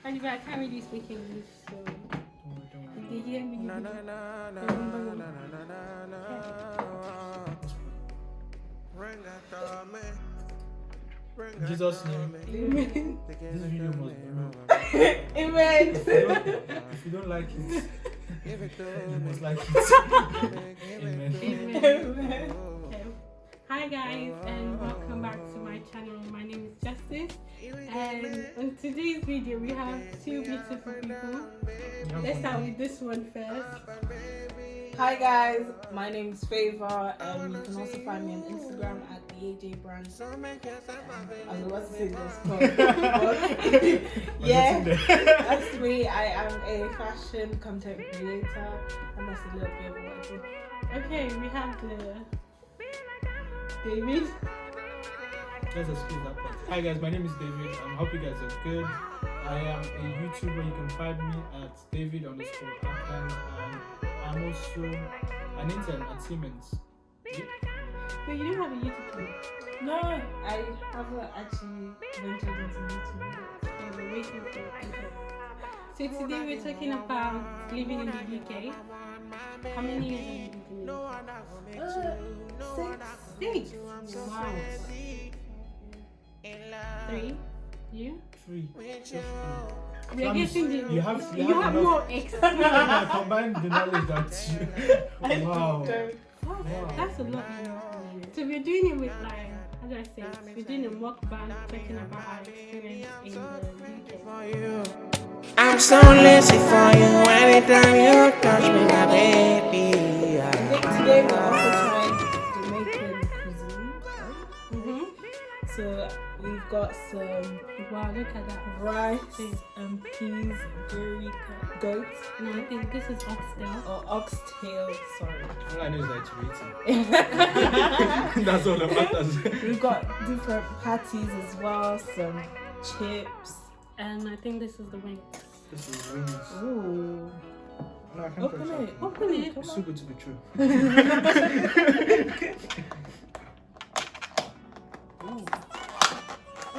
Anyway, I can't really speak English, so if they hear me, Jesus' name. Amen. This video must be real. Amen. If you don't like it, you must like it. Amen. Amen. Okay. Hi guys, and welcome back to my channel. My name is Justice, and on today's video we have two beautiful people. Let's start with this one first. Hi guys, my name is FAVOUR. You can also find me on Instagram at the AJ brand. I was about to say this, but yeah, that's me. I am a fashion content creator, and that's a little bit of what I do. Okay, we have the David. Let's excuse that part. Hi guys, my name is David. I hope you guys are good. I am a YouTuber. You can find me at David_Akan, and I'm also an intern at Siemens. Wait, you don't have a YouTube channel? No, I haven't actually ventured into YouTube. Oh, we're waiting for it. Okay. So today we're talking about living in the UK. How many years have you been living? 6. Wow. 3. You? 3. We are getting the. You have more enough. experience. I combined the knowledge that you. Wow. Wow. That's a lot. So we're doing it with like, how do I say it? We're doing a mukbang talking about our experience in the UK. I'm so lazy for you. Anytime you touch me, my baby. I think today we're also trying Jamaican cuisine. So we've got some Wow, look at that. rice and peas, goat, No, I think this is oxtail. or oxtail. Sorry. All I know is that you're eating. That's all that matters. We've got different patties as well, some chips. And I think this is the wing. This is wings. Ooh. No, I can't Open touch it. Open it. Come It's on. too good to be true.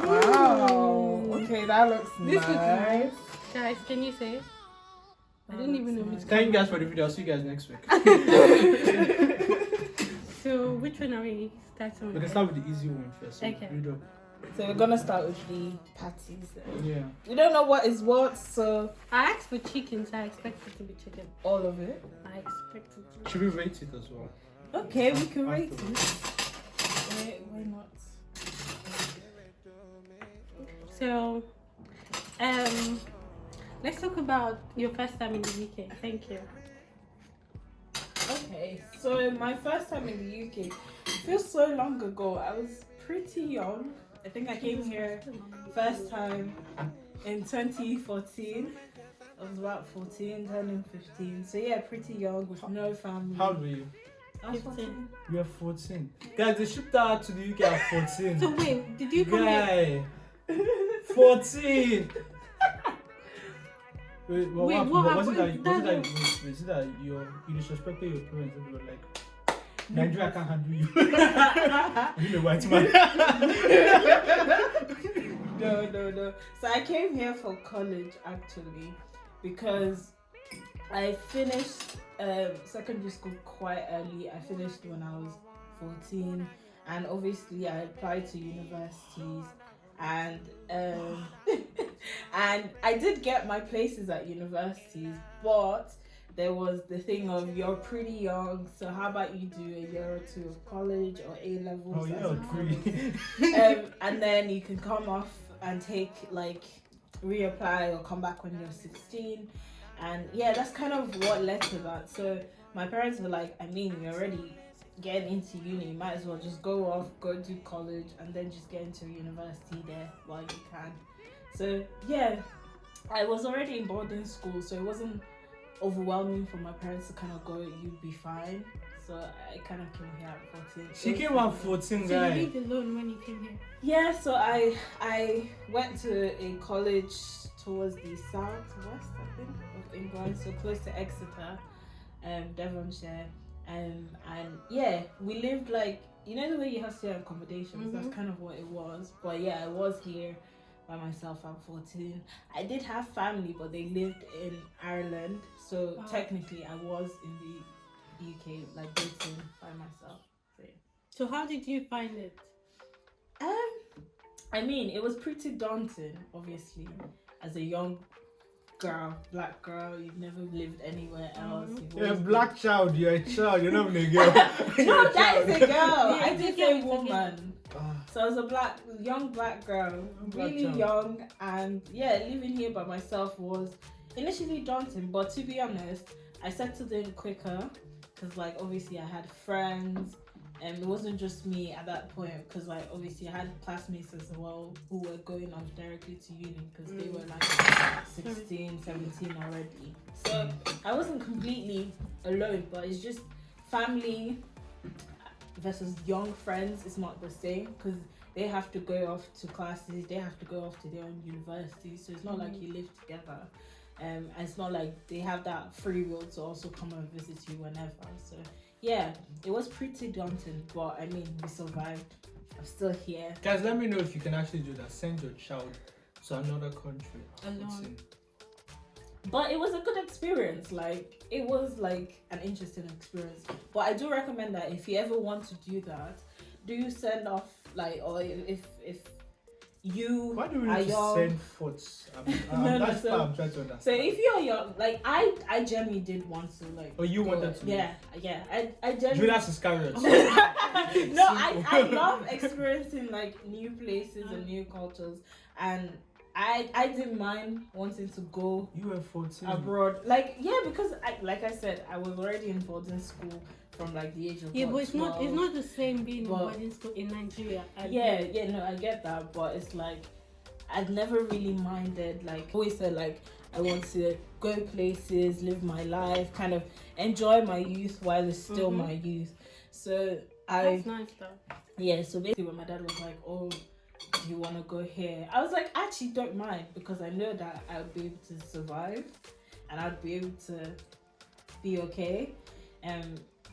Wow. Okay, that looks This looks nice. nice. Guys, can you say? I don't even know which. Thank you guys for the video. I'll see you guys next week. So which one are we starting We with? can start with the easy one first. So Okay. read up. So we're gonna start with the patties. Yeah. We don't know what is what, so I asked for chicken, so I expect it to be chicken. all of it. I expect it to be. Should we rate it as well? Okay, we can rate it. Why not? So, let's talk about your first time in the UK. Thank you. Okay, so my first time in the UK, it feels so long ago. I was pretty young. I think I came here first time in 2014. I was about 14, turning 15. So yeah, pretty young with no family. How old were you? I was 14. You are 14. Guys, they shipped out to the UK at 14. So wait, did you come here? Guy, 14. Wait, what Wait, happened? what Was it that? happened? Was it that you disrespected your parents and they were like, Nigeria can't handle you? You're a white man. No. So I came here for college actually because I finished secondary school quite early. I finished when I was 14, and obviously I applied to universities, and and I did get my places at universities, but there was the thing of you're pretty young, so how about you do a year or two of college or A levels? Oh, yeah, as a agree. and then you can come off and take like reapply or come back when you're 16, and yeah, that's kind of what led to that. So my parents were like, I mean, you're already getting into uni, you might as well just go off, go do college, and then just get into university there while you can. So yeah, I was already in boarding school, so it wasn't overwhelming for my parents to kind of go, you'd be fine. So I kind of came here at 14. She came at 14, So you guy. lived alone when you came here? Yeah, so I went to a college towards the southwest, I think, of England, so close to Exeter, Devonshire, and yeah, we lived like, you know the way you have to accommodation. Mm-hmm. That's kind of what it was. But yeah, I was here by myself at 14. I did have family, but they lived in Ireland, so technically I was in the UK, like dating by myself. So how did you find it? I mean, it was pretty daunting, obviously, as a young girl, black girl. You've never lived anywhere else. You're a black child. You're a child. You're not even a girl. No, that is a girl. Yeah, I did say woman. So I was a young black girl, really young, and yeah, living here by myself was initially daunting. But to be honest, I settled in quicker because, like, obviously I had friends. And it wasn't just me at that point, because like obviously I had classmates as well who were going on directly to uni because they were like 16, 17 already. So I wasn't completely alone, but it's just family versus young friends. It's not the same because they have to go off to classes, they have to go off to their own university. So it's not like you live together. And it's not like they have that free will to also come and visit you whenever. So yeah, it was pretty daunting, but I mean, we survived. I'm still here. Guys, let me know if you can actually do that. Send your child to another country. Alone. But it was a good experience. Like, it was like an interesting experience. But I do recommend that if you ever want to do that, do send off, like, or if you why do we are need to young, send thoughts? That's what I'm trying to understand. So if you're young, like I genuinely did want to, like. Oh, you wanted to? Yeah. I genuinely. Judas Iscariot. No, I love experiencing like new places and new cultures, and I didn't mind wanting to go. You were 14. Abroad, like yeah, because like I said, I was already in boarding school from like the age of but it's 12. not the same being in boarding school in Nigeria. No, I get that, but it's like I've never really minded. Like always said, like I want to go places, live my life, kind of enjoy my youth while it's still my youth. So that's nice though. Yeah, so basically when my dad was like, "Oh, do you want to go here?" I was like, "I actually don't mind because I know that I'll be able to survive and I'd be able to be okay."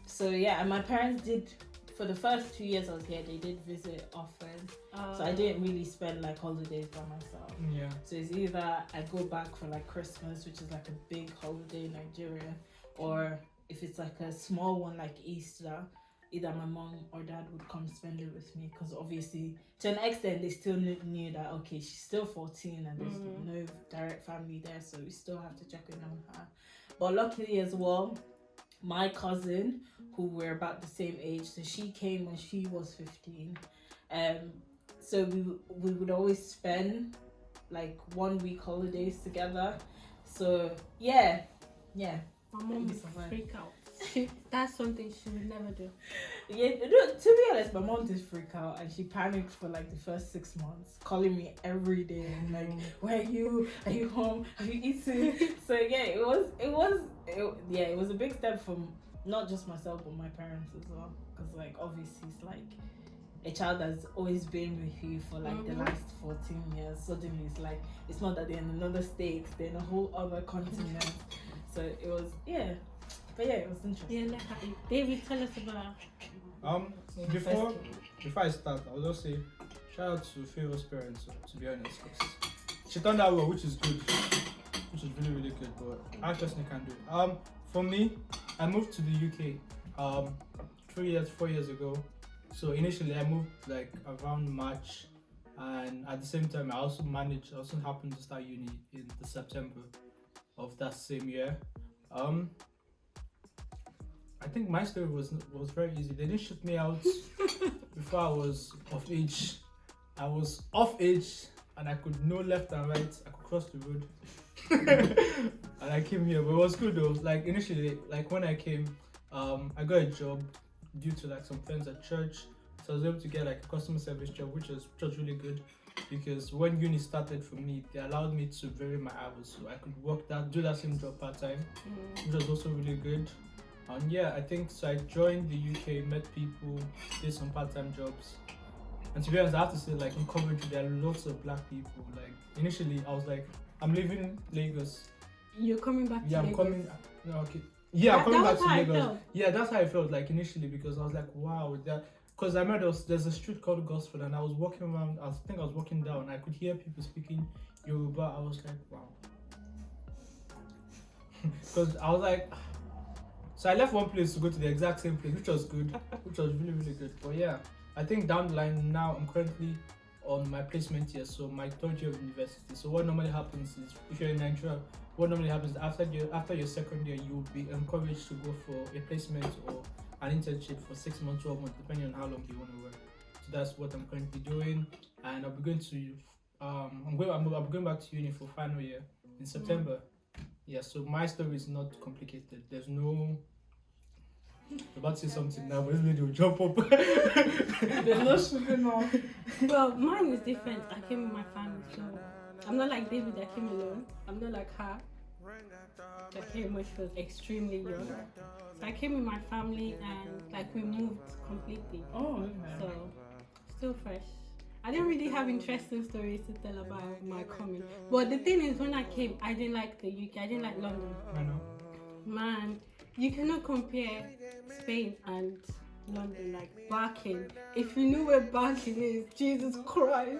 So yeah, and my parents did, for the first 2 years I was here, they did visit often. So I didn't really spend like holidays by myself. Yeah. So it's either I go back for like Christmas, which is like a big holiday in Nigeria, or if it's like a small one like Easter, either my mom or dad would come spend it with me, because obviously to an extent they still knew that okay, she's still 14 and there's no direct family there, so we still have to check in on her. But luckily as well, my cousin, who were about the same age, so she came when she was 15. So we would always spend like 1 week holidays together. So yeah. My mom would freak out. That's something she would never do. Yeah, to be honest, my mom did freak out and she panicked for like the first 6 months, calling me every day and like, "Where are you? Are you home? Have you eaten?" So yeah, it was a big step from not just myself but my parents as well, because like obviously it's like a child that's always been with you for like the last 14 years. Suddenly it's like, it's not that they're in another state, they're in a whole other continent. So it was but yeah, it was interesting. Yeah, David, tell us about. Before I start, I'll just say shout out to FAVOUR's parents, to be honest, because she turned out well, which is good, which is really, really good. But I personally can't do it. For me, I moved to the UK 4 years ago. So initially I moved like around March, and at the same time I also happened to start uni in the September of that same year. I think my story was very easy. They didn't shoot me out before I was of age. I was of age and I could know left and right. I could cross the road. And I came here, but it was good though. Like initially, like when I came, I got a job due to like some friends at church. So I was able to get like a customer service job, which was really good, because when uni started for me, they allowed me to vary my hours, so I could do that same job part-time, which was also really good. And yeah, I think so. I joined the UK, met people, did some part-time jobs, and to be honest, I have to say, like in Coventry, there are lots of black people. Like initially, I was like, I'm leaving Lagos. You're coming back to Lagos? I'm coming. No, okay. Yeah, I'm coming back to Lagos. Yeah, that's how I felt like initially, because I was like, wow, because because I remember there's a street called Gosford, and I was walking around. I think I was walking down. I could hear people speaking Yoruba. I was like, wow. Because I was like, so I left one place to go to the exact same place, which was good, which was really, really good. But yeah, I think down the line now, I'm currently on my placement year, so my third year of university. So what normally happens is, if you're in Nigeria, what normally happens is after your second year, you'll be encouraged to go for a placement or an internship for 6 months, 12 months, depending on how long you want to work. So that's what I'm currently doing, and I'll be going to I'm going back to uni for final year in September. Yeah, so my story is not complicated. There's no. I'm about to say something now, but this lady will jump up. There's no shipping off. Well, mine is different. I came with my family, so I'm not like David that came alone. I'm not like her that came when she was extremely young. So I came with my family and like we moved completely. Oh, okay. So still fresh. I didn't really have interesting stories to tell about my coming. But the thing is, when I came, I didn't like the UK. I didn't like London. I know. Man, you cannot compare Spain and London. Like Barking. If you knew where Barking is, Jesus Christ,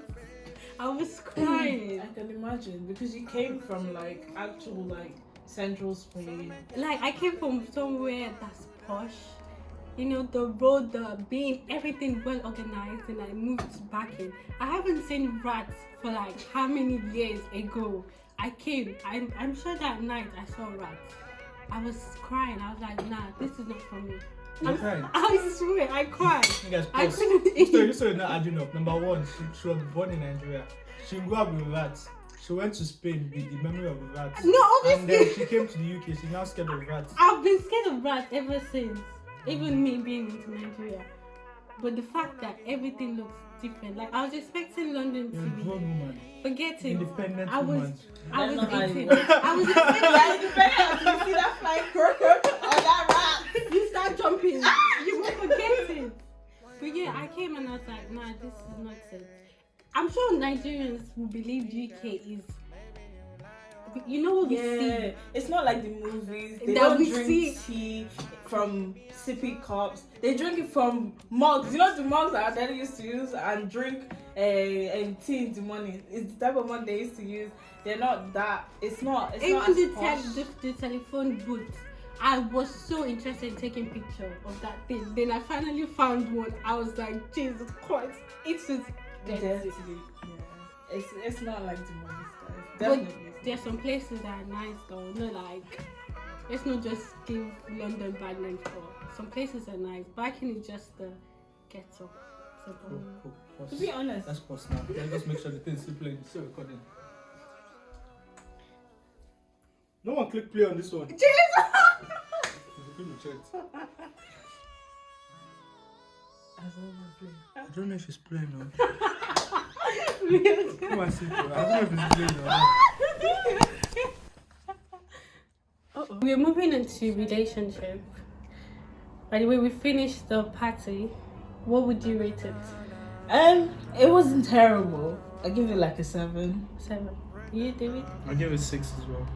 I was crying. I can imagine, because you came from like actual like central Spain. Like I came from somewhere that's posh. You know, the road, the being, everything well organized, and I moved back in. I haven't seen rats for like how many years ago. I came, I'm sure that night I saw rats. I was crying. I was like, nah, this is not for me. You cried? I swear, I cried. You guys, I pause. couldn't This eat. story is not adding up. Number one, she was born in Nigeria. She grew up with rats. She went to Spain with the memory of rats. No, And then obviously. she came to the UK. She's now scared of rats. I've been scared of rats ever since. Even me being into Nigeria. But the fact that everything looks different. Like I was expecting London You're a to grown be. woman. Forget it. Independent I was woman. That's not how it 18. works. I was expecting. You see that flying croaker or that rat? You start jumping, you will forget it. But yeah, I came and I was like, nah, this is not it. I'm sure Nigerians will believe UK is, you know what we see. It's not like the movies. They That don't we drink see. tea from sippy cups. They drink it from mugs. You know the mugs that our daddy used to use and drink tea in the morning. It's the type of mug they used to use. They're not that. It's not. It's not Even as the telephone booth, I was so interested in taking picture of that thing. Then I finally found one. I was like, Jesus Christ, it's just dirty. dirty. Yeah. It's not like the movies, guys. But Definitely. there's some places that are nice though. No, like let's not just give London bad names for. Some places are nice. Barking is just the ghetto. So Cool, cool. Pause. To be honest, Let's pause now. Let's just make sure the thing is still playing. It's still recording. No one click play on this one. Jesus! I I don't know if it's playing or Come on, see. I don't know if it's playing or not. We're moving into relationship. By the way, we finished the party. What would you rate it? it wasn't terrible. I give it like a 7. 7. You, David? I'll give it 6 as well.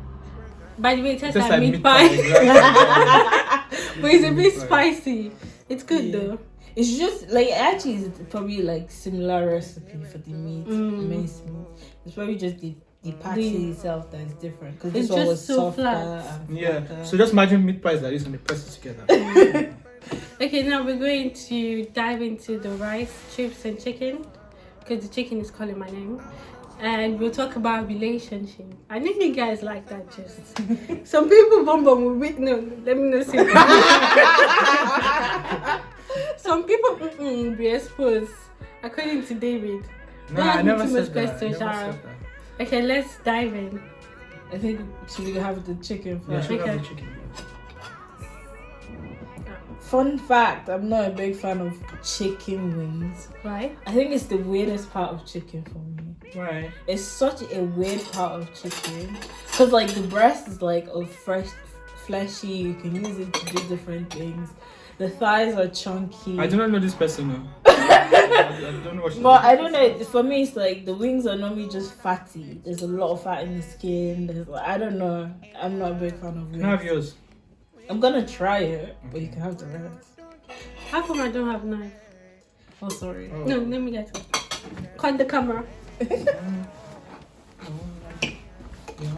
By the way, it tastes Just like like meat meat pie. pie, But it's a bit Meat pie. spicy. It's good Yeah. though. It's just like actually it's probably like similar recipe for the meat, minced meat. It's probably just the patty itself that is different because this It's one just was so softer flat. and Yeah. flatter. So just imagine meat pies like this and they press it together. Okay, now we're going to dive into the rice, chips, and chicken because the chicken is calling my name. And we'll talk about relationship. I think you guys like that just. Some people bum will wait. No, let me not say that. Some people will be exposed, according to David. No, Don't I ask me never too said much that. I questions, never Shaun. said that. Okay, let's dive in. I think should we have the chicken Yeah, first? should have Okay. the chicken. Fun fact: I'm not a big fan of chicken wings. Right? I think it's the weirdest part of chicken for me. Right. It's such a weird part of chicken because like the breast is like a fresh, fleshy. You can use it to do different things. The thighs are chunky. I do not know this person. No. I don't know what she But I don't know. For me, it's like the wings are normally just fatty. There's a lot of fat in the skin. There's like, I don't know. I'm not a big fan of Can I have wings. yours? I'm gonna try it, but you can have the rest. How come I don't have knife? Oh, sorry. Oh. No, let me get it. Cut the camera.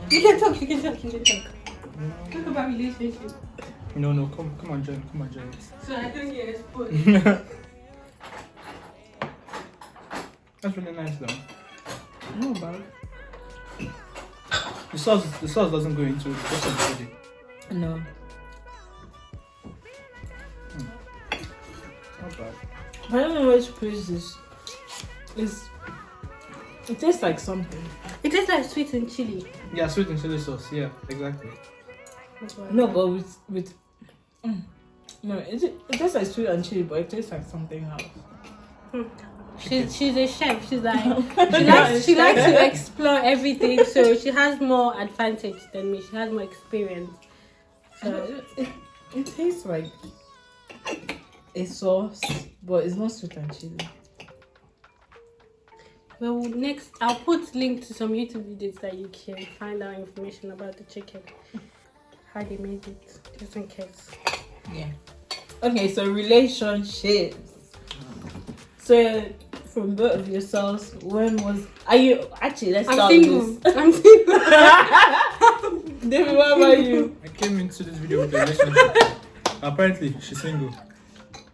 You can talk. Talk about relationship. No, come on, join. So I don't get exposed. That's really nice though. No, bad. The sauce doesn't go into it. Just on the No. Not bad. I don't know which place this is. It tastes like something. It tastes like sweet and chili. Yeah, sweet and chili sauce. Yeah, exactly. That's why. No, but with no, it tastes like sweet and chili, but it tastes like something else. She's a chef. She's like she likes to explore everything, so she has more advantage than me. She has more experience. So It tastes like a sauce, but it's not sweet and chili. well, next I'll put link to some YouTube videos that you can find out information about the chicken, how they made it, just in case. Yeah. Okay, so relationships. So from both of yourselves, are you actually? Let's I'm start single. with this. I'm single. David, what about you? I came into this video with a relationship. Apparently, she's single.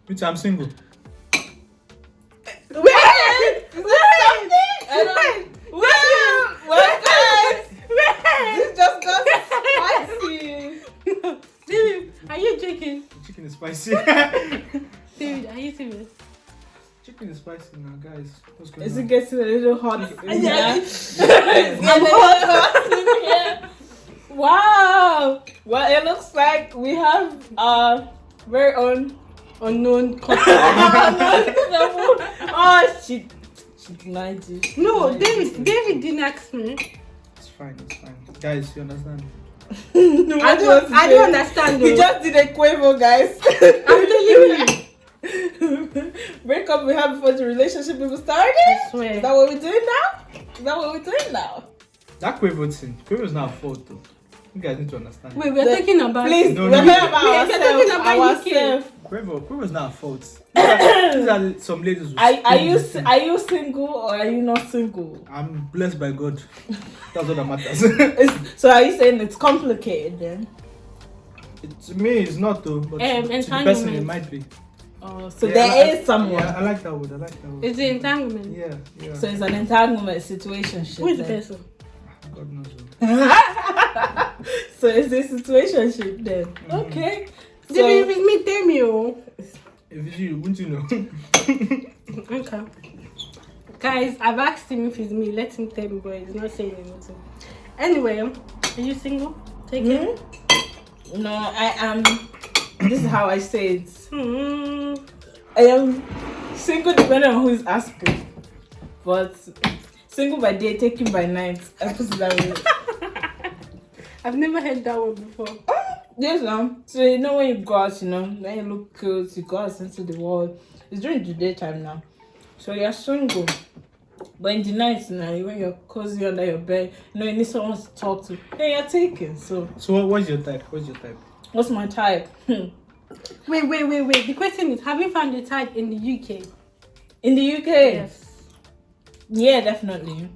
Which I'm single. This just got spicy. David, are you joking? The chicken is spicy. David, are you serious? Chicken is spicy now, guys. What's going Is on? it getting a little hot? Yeah. Wow. Well, it looks like we have our very own Unknown couple. oh, she denied it. No, David didn't ask me. It's fine. Guys, you understand? I don't understand though. He just did a quavo, guys. I'm telling you. Breakup we had before the relationship even started. I swear. Is that what we're doing now? That Quavo thing. Quavo is not a fault though. You guys need to understand. Wait, we're talking about Please, No, we're no, talking no. about We're talking about ourselves. Quavo is not a fault. These are some ladies who Are you single or are you not single? I'm blessed by God. That's what that matters. So are you saying it's complicated then? To me, it's not though. But to the person, entanglement. it might be. Oh, so Yeah, there is someone. Yeah, I like that word. Is it entanglement? Yeah. So it's an entanglement situation. Who is the person? God knows. So it's a situation then. Mm-hmm. Okay. David, if it's me, tell me. Oh. If it's you, wouldn't you know? Okay. Guys, I've asked him if it's me. Let him tell me, but he's not saying anything. Anyway, are you single? Take it. No, I am. This is how I say it. I am single depending on who is asking. But single by day, taken by night. I put it that way. I've never heard that one before. Yes, now. So you know when you go out, when you look cute, you go out into the world. It's during the daytime now. So you're single. But in the night now, when you're cozy under your bed, you need someone to talk to. Then you're taken. So What's your type? what's my type? Wait. The question is, have you found your type in the UK? In the UK? Yes. Yeah, definitely.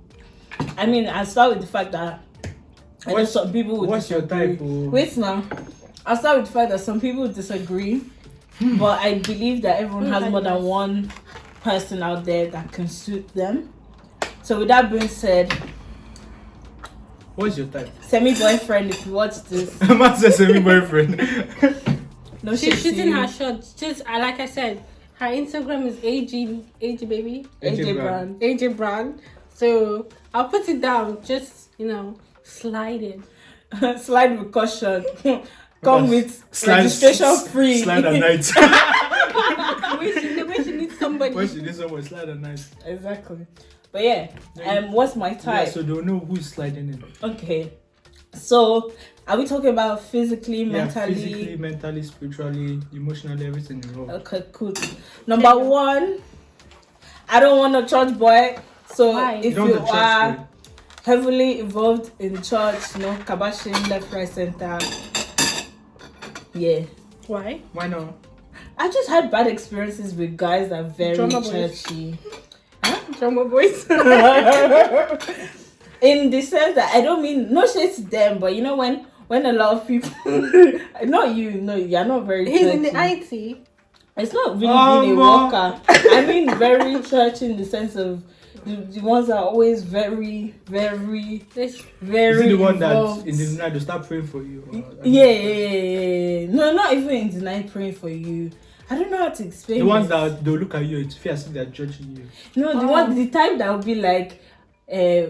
I mean, I start with the fact that I know some people would What's your disagree. type? Oh? Wait now. I'll start with the fact that some people disagree. But I believe that everyone has more than one person out there that can suit them. So with that being said, What's your type? semi-boyfriend, if you watch this. I'm not a semi-boyfriend. No, She's shooting her shots. Just like I said, her Instagram is AG baby. AJ Brand. AJ Brand. So I'll put it down. Just slide it. Slide with caution. Come with Slide- registration free. Slide at night. The way she needs somebody. When she needs someone, slide at night. Exactly. But yeah, what's my type? Yeah, so they'll know who's sliding in. Okay. So, are we talking about physically, mentally? Physically, mentally, spiritually, emotionally, everything involved. Okay, cool. Number one, I don't want a church boy. So, Why? if You don't you want a church are boy. heavily involved in church, kabashing left, right, center. Yeah. Why? Why not? I just had bad experiences with guys that are very Drama boys. churchy. Drama boys. In the sense that I don't mean no shade to them, but you know when a lot of people, not you, no, you're not very. He's churchy. in the IT. It's not really being a worker. I mean, very churchy in the sense of the ones that are always very, very, very. Is it the one involved. that in the night they start praying for you? Yeah. No, not even in the night praying for you. I don't know how to explain. The ones this. that they'll look at you, it's fear as if they're judging you. No, the type that will be like,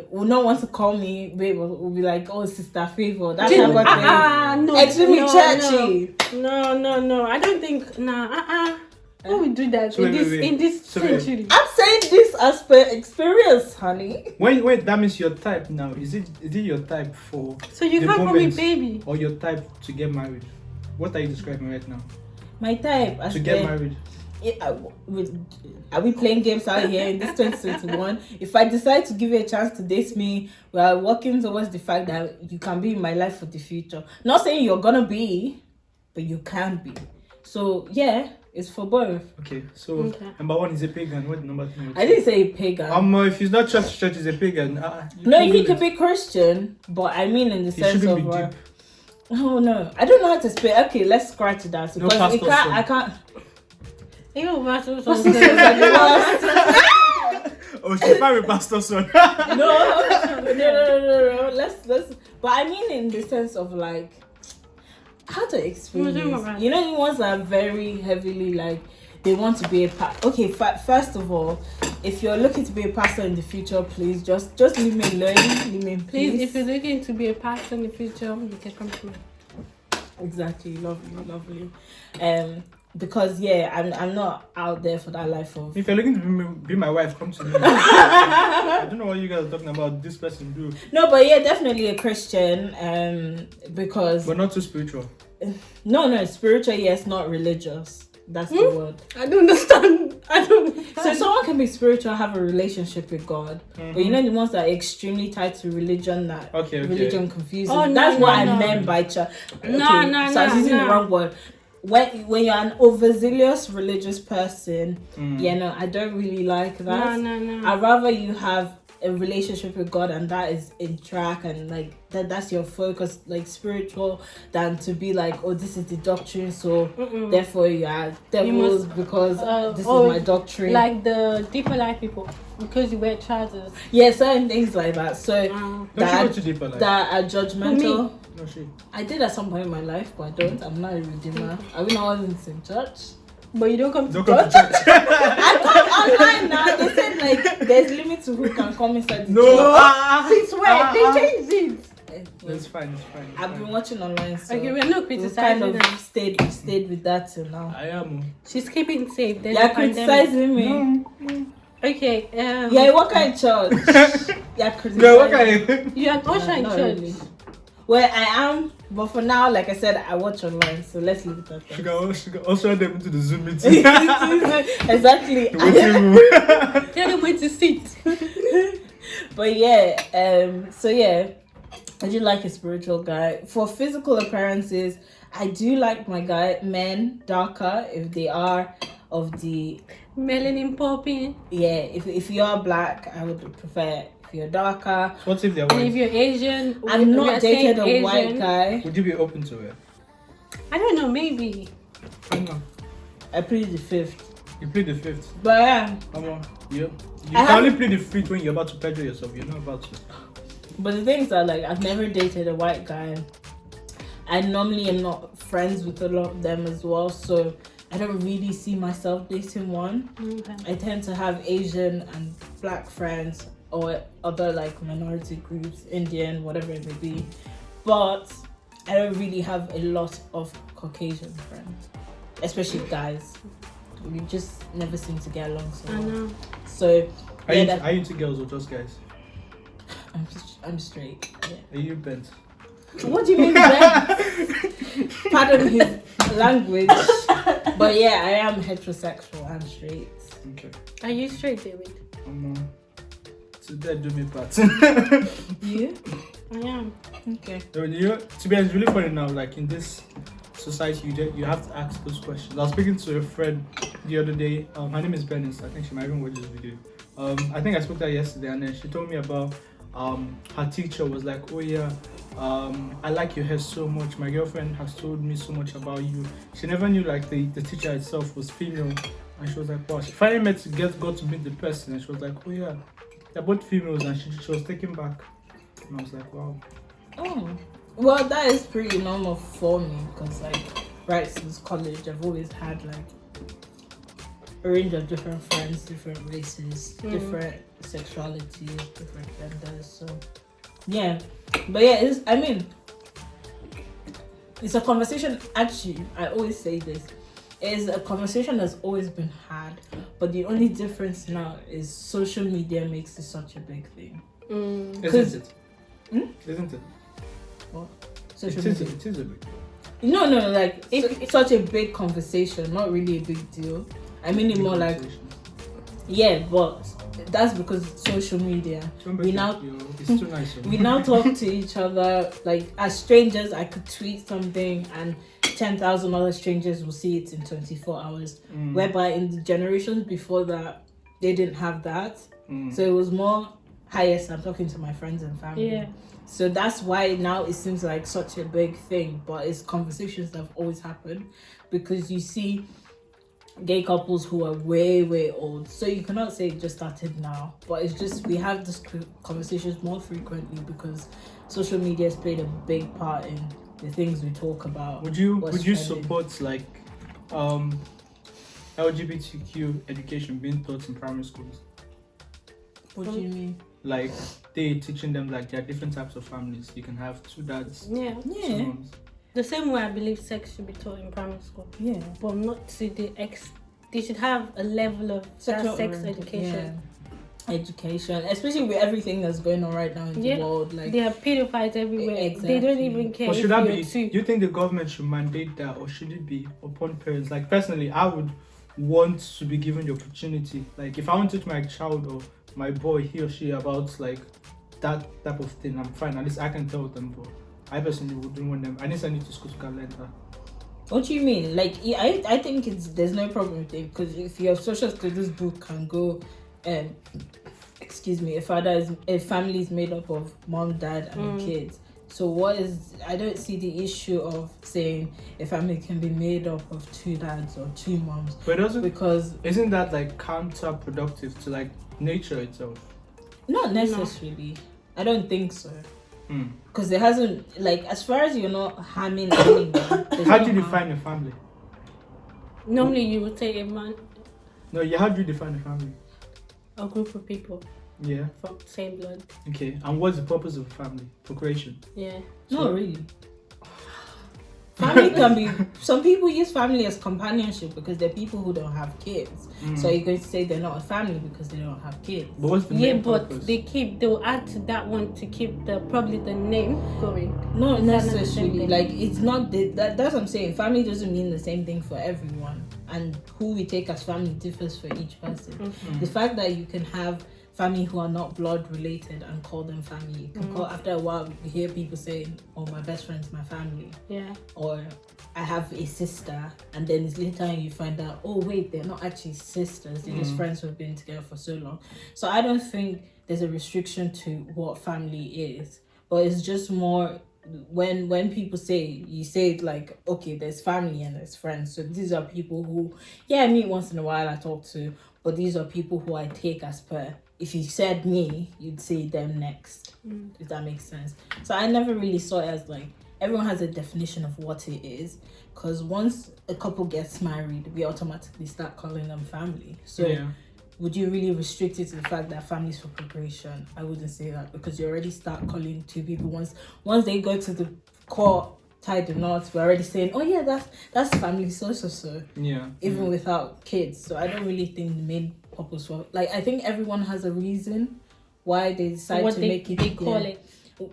will not want to call me babe, will be like, oh, sister favor. That type of thing. No, Extremely churchy. No. I don't think. Who would do that So in wait. this So wait. century? I'm saying this as per experience, honey. Wait, that means your type now. Is it your type for So you the can't call me moment, baby. or your type to get married? What are you describing right now? My type as To get per- married. Are we playing games out here in this 2021? If I decide to give you a chance to date me, we are working towards the fact that you can be in my life for the future. Not saying you're gonna be, but you can be. So yeah, it's for both. Okay, so number one is a pagan. What number two? I didn't say pagan. If he's not church, he's a pagan. No, he could be Christian, but I mean in the He sense shouldn't of. be deep. Oh no, I don't know how to spell. Okay, let's scratch that No because pastor's son. I can't. Even Pastor Pastor's Son. son is like the worst. Oh, she's fine with pastor's son. No. Let's. But I mean in the sense of like, how to explain What do you this? mean? You know, the ones that are very heavily like they want to be a okay. First of all, if you're looking to be a pastor in the future, please just leave me alone. Leave me in Please, peace. if you're looking to be a pastor in the future, you can come to me. Exactly, lovely. Because I'm not out there for that life of. If you're looking to be my wife, come to me. I don't know what you guys are talking about. This person do. No, but yeah, definitely a Christian. Because But not too spiritual. no, spiritual, yes, not religious. That's the word. I don't understand. So someone can be spiritual, have a relationship with God, but you know the ones that are extremely tied to religion, that Okay. religion confuses. Oh, no, That's no, what I no. meant by church. Okay, No, so I was using the no. wrong word. When you're an overzealous religious person, I don't really like that. No. I'd rather you have a relationship with God and that is in track and like that's your focus, like spiritual, than to be like, oh, this is the doctrine, so therefore you are devils because this is my doctrine. Like the deeper life people, because you wear trousers. Yeah, certain things like that. So Don't that you go too deep, like? that are judgmental. No shit. I did at some point in my life, but I don't. I'm not a redeemer. I mean, I wasn't in church. But you don't come to Don't come to church. I come online now. They said like there's limit to who can come inside the No. church. Since when? They changed it. It's fine. I've been watching online, so Okay, we're not we've criticizing kind of them. stayed with that till now. I am. She's keeping safe. There's You're a pandemic. criticizing me. Okay. Yeah, what kind of church? You're criticizing. No, what kind? You're an usher in Not church. really. Well, I am, but for now, like I said, I watch online, so let's leave it at She that. can also them into the Zoom meeting. Exactly. The waiting room. Tell them where to sit. But yeah, so yeah, I do like a spiritual guy. For physical appearances, I do like my men darker if they are of the Melanin popping. if you are black, I would prefer if you're darker. What if they're And if white? you're Asian, I'm we not are saying dated a white Asian. guy. Would you be open to it? I don't know, maybe. I know. I plead the fifth. You plead the fifth. But yeah, Come on. You I can have- only plead the fifth when you're about to perjure yourself. You're not about to. but the things are like I've never dated a white guy. I normally am not friends with a lot of them as well, so I don't really see myself dating one. Okay. I tend to have Asian and black friends or other like minority groups, Indian, whatever it may be. But I don't really have a lot of Caucasian friends, especially guys. We just never seem to get along so I well. know. So Are yeah, you into girls or just guys? I'm straight. Yeah. Are you bent? What do you mean that? Pardon his language. But yeah, I am heterosexual and straight. Okay. Are you straight, David? Today do me part. You? I am. Okay. To be honest, it's really funny now. Like in this society, you have to ask those questions. I was speaking to a friend the other day. Her name is Bernice. I think she might even watch this video. I think I spoke to her yesterday, and then she told me about her teacher was like, oh yeah, I like your hair so much. My girlfriend has told me so much about you. She never knew like the teacher itself was female, and she was like, wow. She finally got to meet the person, and she was like, oh yeah, they're both females, and she was taken back, and I was like, wow. Oh, well, that is pretty normal for me because like right since college, I've always had like a range of different friends, different races, different sexualities, different genders. So yeah, but yeah, it's a conversation. Actually, I always say this. It's a conversation that's always been had, but the only difference now is social media makes it such a big thing. Isn't it? Isn't it? What? It is a big deal. No, like it's such a big conversation, not really a big deal. I mean it more like, yeah, but that's because social media. We now it's too nice. we now talk to each other like as strangers. I could tweet something and 10,000 other strangers will see it in 24 hours. Whereby in the generations before that, they didn't have that. So it was more, hi, yes, I'm talking to my friends and family. Yeah. So that's why now it seems like such a big thing, but it's conversations that have always happened because you see gay couples who are way old. So you cannot say it just started now, but it's just we have these conversations more frequently because social media has played a big part in the things we talk about. Would you support like LGBTQ education being taught in primary schools? What do you mean? Like they teaching them like there are different types of families. You can have two dads, Yeah. two moms. The same way I believe sex should be taught in primary school. Yeah. But not to the they should have a level of sex education. Yeah. Education, especially with everything that's going on right now in the world. Like there are pedophiles everywhere. Exactly. They don't even care. Or should if that you're be? two. Do you think the government should mandate that, or should it be upon parents? Like personally, I would want to be given the opportunity. Like if I want to teach my child or my boy, he or she, about like that type of thing, I'm fine. At least I can tell them. But I personally wouldn't want them. I need to send you to school to learn that. What do you mean? Like, I think there's no problem with it because if your social studies book can go, excuse me, a family is made up of mom, dad, and kids. So I don't see the issue of saying a family can be made up of two dads or two moms. But isn't that like counterproductive to like nature itself? Not necessarily. No. I don't think so. Because there hasn't, like, as far as you're not harming anyone. How do you define a family? Normally you would say a man. No, how do you define a family? A group of people. Yeah. From same blood. Okay, and what's the purpose of a family? Procreation? Yeah. Not really. Family can be, some people use family as companionship because they're people who don't have kids. So you're going to say they're not a family because they don't have kids. But what's the main purpose? But they'll add to that one to keep probably the name going. Not necessarily. Like, it's not, that's what I'm saying. Family doesn't mean the same thing for everyone. And who we take as family differs for each person. The fact that you can have family who are not blood related and call them family. You can call, after a while you hear people saying, oh, my best friend's my family. Yeah. Or I have a sister, and then it's later and you find out, oh wait, they're not actually sisters, they're just friends who've been together for so long. So I don't think there's a restriction to what family is, but it's just more when people say, you say it like, okay, there's family and there's friends. So these are people who, I meet once in a while, I talk to, but these are people who I take as per. If you said me, you'd say them next, if that makes sense. So I never really saw it as like, everyone has a definition of what it is, because once a couple gets married, we automatically start calling them family. So would you really restrict it to the fact that families for procreation? I wouldn't say that, because you already start calling two people. Once they go to the court, tie the knots, we're already saying, oh yeah, that's family so. Yeah. Even without kids. So I don't really think the main purpose was, like, I think everyone has a reason why they decide to make it.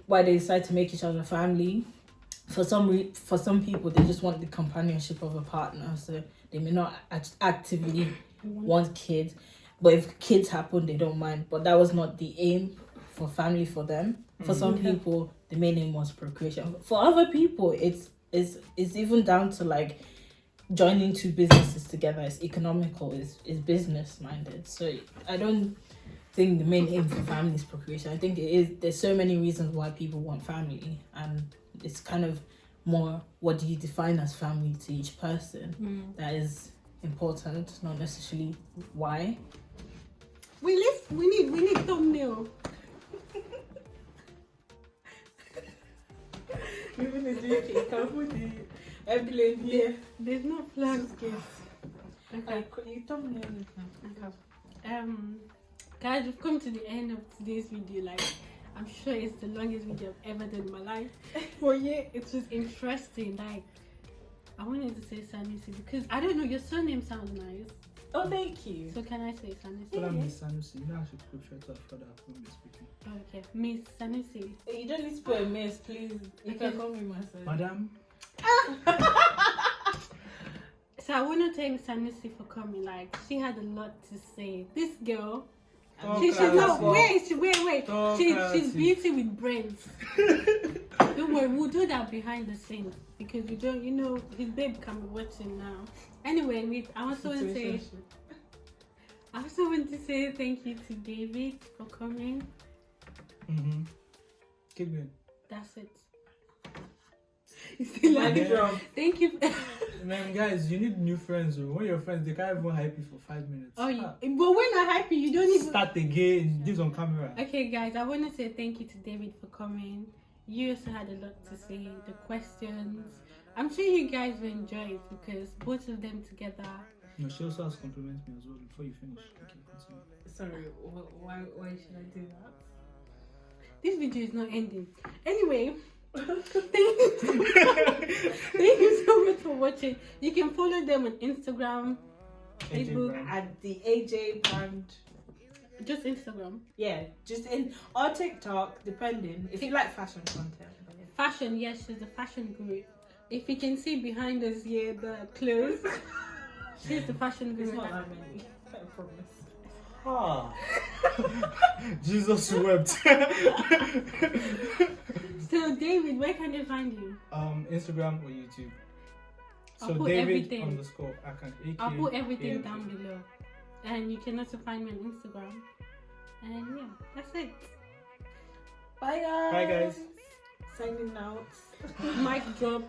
Why they decide to make each other family. For some people, they just want the companionship of a partner, so they may not actively want kids, but if kids happen, they don't mind. But that was not the aim for family for them. For some people, the main aim was procreation. For other people, it's It's even down to like joining two businesses together. It's economical. Is business minded. So I don't think the main aim for family is procreation. I think it is. There's so many reasons why people want family, and it's kind of more what do you define as family to each person that is important, not necessarily why. We need thumbnail. Even the DK, can put the emblem here. There's no flags, guys. Okay. You told me everything. Guys, we've come to the end of today's video. Like, I'm sure it's the longest video I've ever done in my life. But yeah, it was interesting. Like, I wanted to say Sanusi because I don't know, your surname sounds nice. Oh, thank you. So can I say Sanusi? Well, I'm Miss Sanusi. You know, I should put short of further when we're speaking. Okay, Miss Sanusi. You don't need to put a miss, please. You Okay. can call me myself. Madam. So I want to thank Sanusi for coming. Like, she had a lot to say. This girl, she's not. Wait. She's beauty with brains. Don't worry, we'll do that behind the scenes because we don't. You know, his babe can be watching now. Anyway, I also want to say thank you to David for coming. Keep going. That's it. You see, like, thank you. Man, guys, you need new friends. When your friends, they can't even hype you for 5 minutes. Oh, but when I hype you, you don't even start again. This on camera. Okay, guys, I want to say thank you to David for coming. You also had a lot to say. The questions. I'm sure you guys will enjoy it because both of them together. No, she also has complimented me as well before you finish. Okay, continue. Sorry, why should I do that? This video is not ending. Anyway, thank you so much for watching. You can follow them on Instagram, Facebook, At the AJ brand. just Instagram. Yeah, just in or TikTok, depending. If you like fashion content. Fashion, yes, she's a fashion guru. If you can see behind us here, the clothes. She's the fashion guru. It's not that many, I promise. Ah. Jesus wept. So David, where can they find you? Instagram or YouTube. I'll So put David everything. underscore Akan. I'll put everything down below. And you can also find me on Instagram. And yeah, that's it. Bye guys. Bye guys. Signing out. Mic drop.